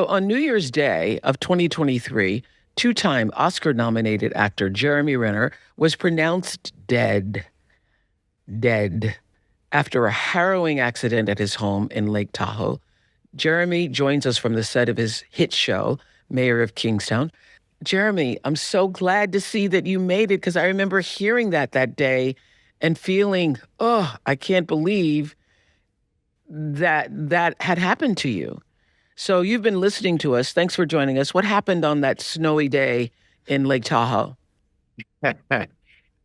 on New Year's Day of 2023, two-time Oscar-nominated actor Jeremy Renner was pronounced dead, after a harrowing accident at his home in Lake Tahoe. Jeremy joins us from the set of his hit show, Mayor of Kingstown. Jeremy, I'm so glad to see that you made it because I remember hearing that day and feeling, oh, I can't believe that had happened to you. So you've been listening to us. Thanks for joining us. What happened on that snowy day in Lake Tahoe? Oh,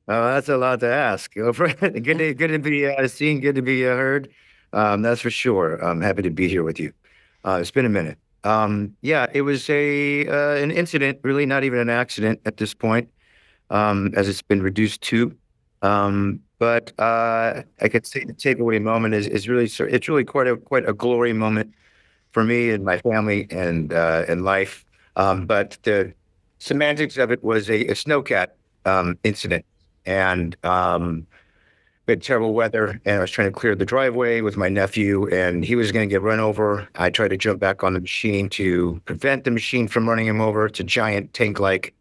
that's a lot to ask. Good to be seen. Good to be heard. That's for sure. I'm happy to be here with you. It's been a minute. Yeah, it was a an incident, really not even an accident at this point, as it's been reduced to. But I could say the takeaway moment is really it's really quite a glory moment for me and my family and life. But the semantics of it was a snowcat incident. And we had terrible weather, and I was trying to clear the driveway with my nephew, and he was going to get run over. I tried to jump back on the machine to prevent the machine from running him over. It's a giant tank-like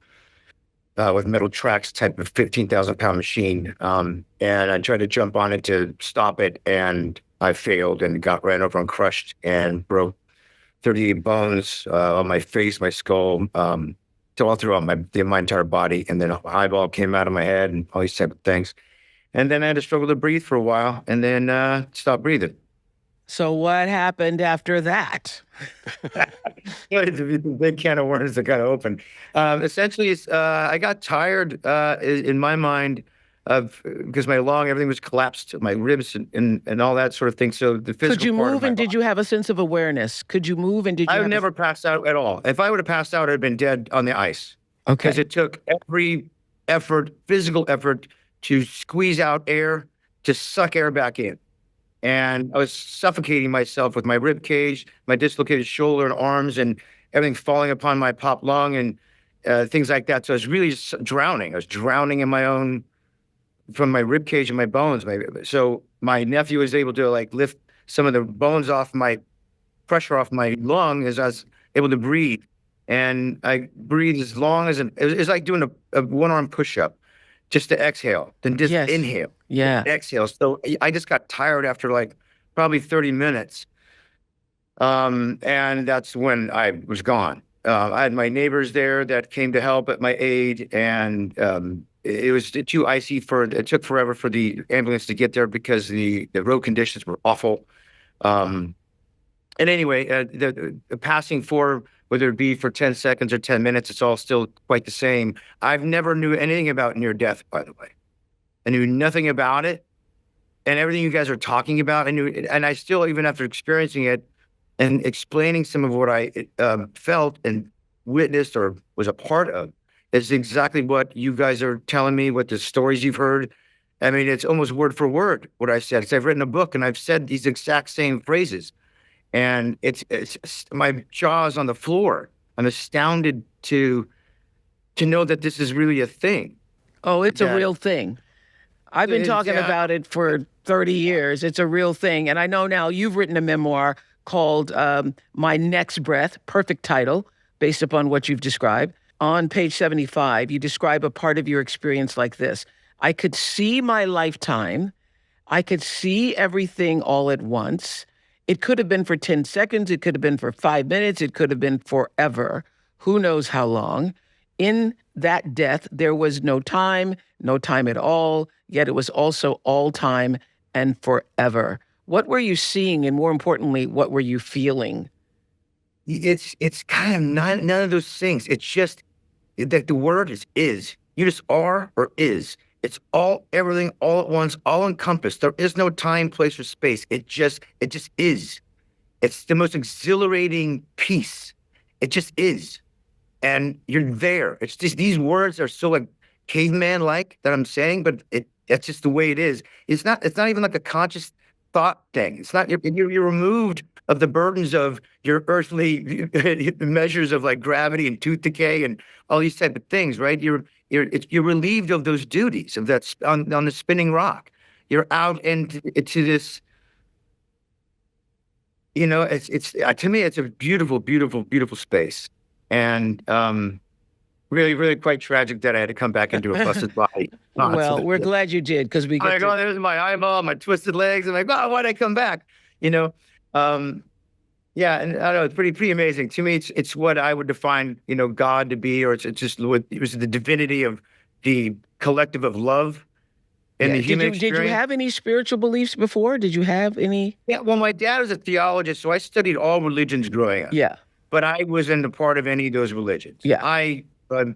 with metal tracks type of 15,000-pound machine. And I tried to jump on it to stop it, and I failed and got ran over and crushed and broke 38 bones on my face, my skull, all throughout my entire body, and then an eyeball came out of my head and all these type of things. And then I had to struggle to breathe for a while and then stop breathing. So what happened after that? It's a big can of worms that got open. Essentially, I got tired in my mind of because my lung, everything was collapsed, my ribs and all that sort of thing. So the physical Could you part of move my and did body, you have a sense of awareness? Could you move and did you I have would never pass out at all. If I would have passed out, I'd have been dead on the ice. Because Okay. it took every effort, physical effort, to squeeze out air, to suck air back in. And I was suffocating myself with my rib cage, my dislocated shoulder and arms, and everything falling upon my pop lung and things like that. So I was really just drowning. I was drowning in my own, from my rib cage and my bones. So my nephew was able to like lift some of the bones off my pressure off my lung as I was able to breathe. And I breathed as long as it was like doing a one-arm push-up, just to exhale, then just Yes. inhale, Yeah. exhale. So I just got tired after like probably 30 minutes. And that's when I was gone. I had my neighbors there that came to help at my aid, and it was too icy it took forever for the ambulance to get there because the road conditions were awful. And anyway, the passing for, whether it be for 10 seconds or 10 minutes, it's all still quite the same. I've never knew anything about near death, by the way. I knew nothing about it. And everything you guys are talking about, I knew, and I still, even after experiencing it and explaining some of what I felt and witnessed or was a part of, is exactly what you guys are telling me, what the stories you've heard. I mean, it's almost word for word what I said. Because I've written a book and I've said these exact same phrases. And it's my jaw is on the floor. I'm astounded to know that this is really a thing. Oh, it's a That real thing. I've been it's, talking about it for 30 years. It's a real thing. And I know now you've written a memoir called My Next Breath, perfect title, based upon what you've described. On page 75, you describe a part of your experience like this. I could see my lifetime. I could see everything all at once. It could have been for 10 seconds. It could have been for 5 minutes. It could have been forever. Who knows how long? In that death, there was no time at all, yet it was also all time and forever. What were you seeing? And more importantly, what were you feeling? it's kind of none of those things. It's just that the word is. You just are or is. It's all everything all at once, all encompassed. There is no time, place, or space. It just is. It's the most exhilarating piece. It just is. And you're there. It's just these words are so like caveman like that I'm saying, but that's just the way it is. It's not even like a conscious thought thing. It's not you're removed of the burdens of your earthly measures of like gravity and tooth decay and all these type of things, right? You're relieved of those duties of that on the spinning rock. You're out into this To me, it's a beautiful, beautiful, beautiful space. And really, really quite tragic that I had to come back into a busted body Well, we're constantly. glad you did because we I'm get like, to. oh, there's my eyeball, my twisted legs. I'm like, oh, why'd I come back? You know, um, yeah, and I don't know, it's pretty amazing. To me, it's what I would define, God to be, or it's just what it was the divinity of the collective of love in Yeah. the Did human you experience. have any spiritual beliefs before? Did you have any? Yeah, well, my dad was a theologist, so I studied all religions growing up, Yeah. but I wasn't a part of any of those religions. Yeah. I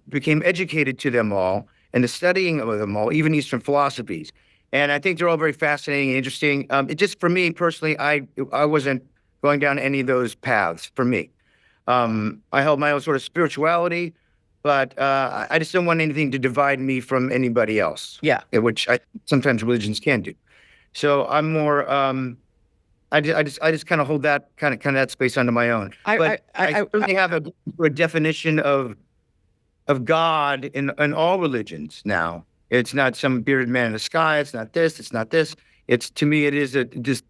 became educated to them all and the studying of them all, even Eastern philosophies. And I think they're all very fascinating and interesting. It just, for me personally, I wasn't going down any of those paths for me. I held my own sort of spirituality, but I just don't want anything to divide me from anybody else, Yeah. which sometimes religions can do. So I'm more. I just kind of hold that kind of that space under my own. But I certainly have a definition of God in all religions now. It's not some bearded man in the sky. It's not this. It's not this. It's, to me, it is this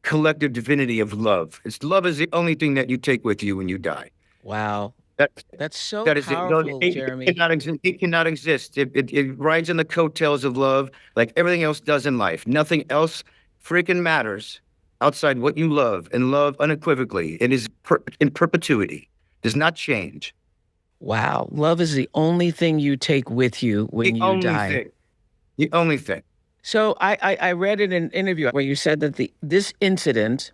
collective divinity of love. Love is the only thing that you take with you when you die. Wow. That That's so that is it. No, powerful, it Jeremy. cannot exist. It cannot exist. It rides on the coattails of love, like everything else does in life. Nothing else freaking matters outside what you love, and love unequivocally. It is in perpetuity. Does not change. Wow. Love is the only thing you take with you when The you only die. thing. The only thing. So I read in an interview where you said that this incident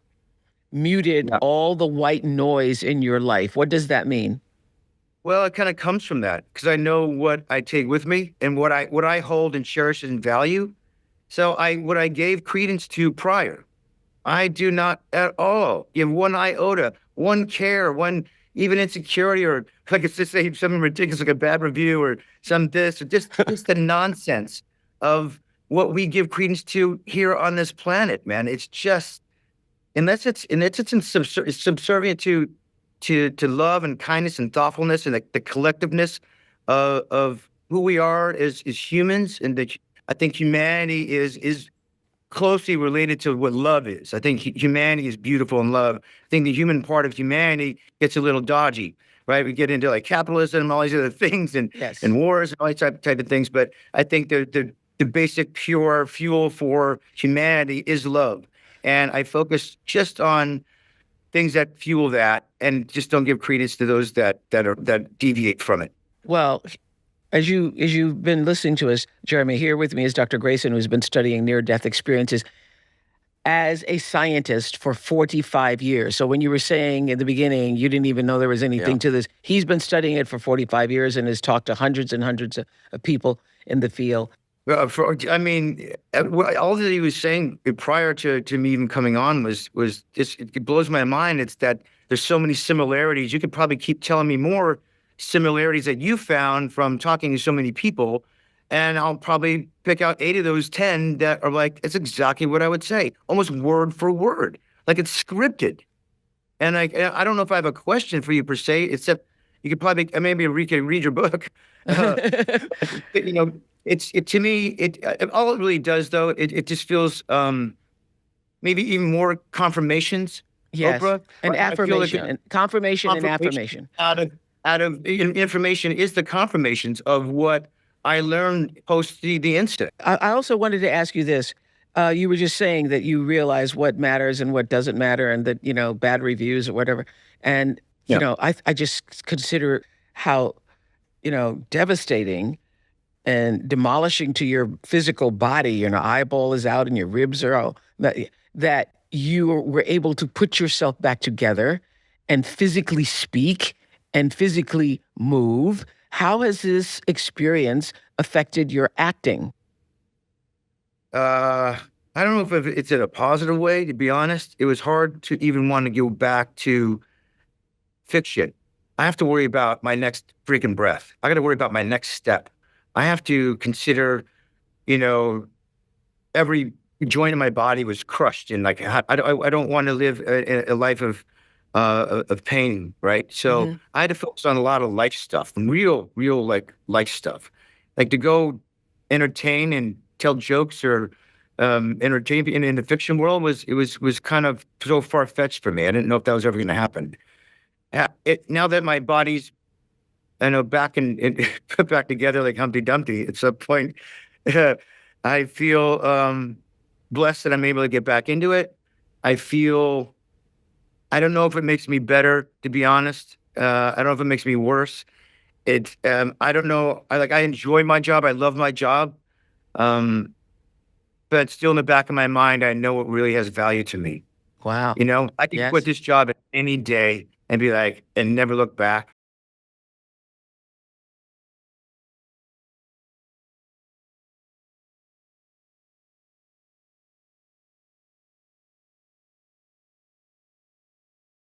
muted Yeah. all the white noise in your life. What does that mean? Well, it kind of comes from that because I know what I take with me and what I hold and cherish and value. So what I gave credence to prior, I do not at all give one iota, one care, one even insecurity, or like it's just say something ridiculous like a bad review or some this or just the nonsense of what we give credence to here on this planet, man. It's just it's subservient to love and kindness and thoughtfulness and the collectiveness of who we are as humans, and I think humanity is closely related to what love is. I think humanity is beautiful in love. I think the human part of humanity gets a little dodgy, right? We get into like capitalism and all these other things and Yes. wars and all these type of things. But I think the basic pure fuel for humanity is love. And I focus just on things that fuel that and just don't give credence to those that deviate from it. Well, as you've been listening to us, Jeremy, here with me is Dr. Greyson, who's been studying near-death experiences as a scientist for 45 years. So when you were saying in the beginning you didn't even know there was anything to this, he's been studying it for 45 years and has talked to hundreds and hundreds of people in the field. I mean, all that he was saying prior to me even coming on was just, it blows my mind. It's that there's so many similarities. You could probably keep telling me more similarities that you found from talking to so many people, and I'll probably pick out 8 of those 10 that are like, it's exactly what I would say, almost word for word, like it's scripted. And I don't know if I have a question for you per se, except you could probably maybe read your book. You know, to me, all it really does though, it just feels maybe even more confirmations. Yes, Oprah, and I feel like affirmation, and confirmation and affirmation. out of information is the confirmations of what I learned post the incident. I also wanted to ask you this. You were just saying that you realize what matters and what doesn't matter, and that, bad reviews or whatever. And, Yeah. I just consider how, devastating and demolishing to your physical body, eyeball is out and your ribs are all, that you were able to put yourself back together and physically speak and physically move. How has this experience affected your acting? I don't know if it's in a positive way, to be honest. It was hard to even want to go back to fiction. I have to worry about my next freaking breath. I got to worry about my next step. I have to consider, you know, every joint in my body was crushed, and like I don't want to live a life of pain, right? So Mhm. I had to focus on a lot of life stuff, real like life stuff, like to go entertain and tell jokes or entertainment in the fiction world was kind of so far fetched for me. I didn't know if that was ever going to happen. Now that my body's, I know, back put back together like Humpty Dumpty at some point, I feel blessed that I'm able to get back into it. I feel, I don't know if it makes me better, to be honest. I don't know if it makes me worse. I don't know. I enjoy my job. I love my job. But still in the back of my mind, I know it really has value to me. Wow. I could quit Yes. this job any day and be like, and never look back.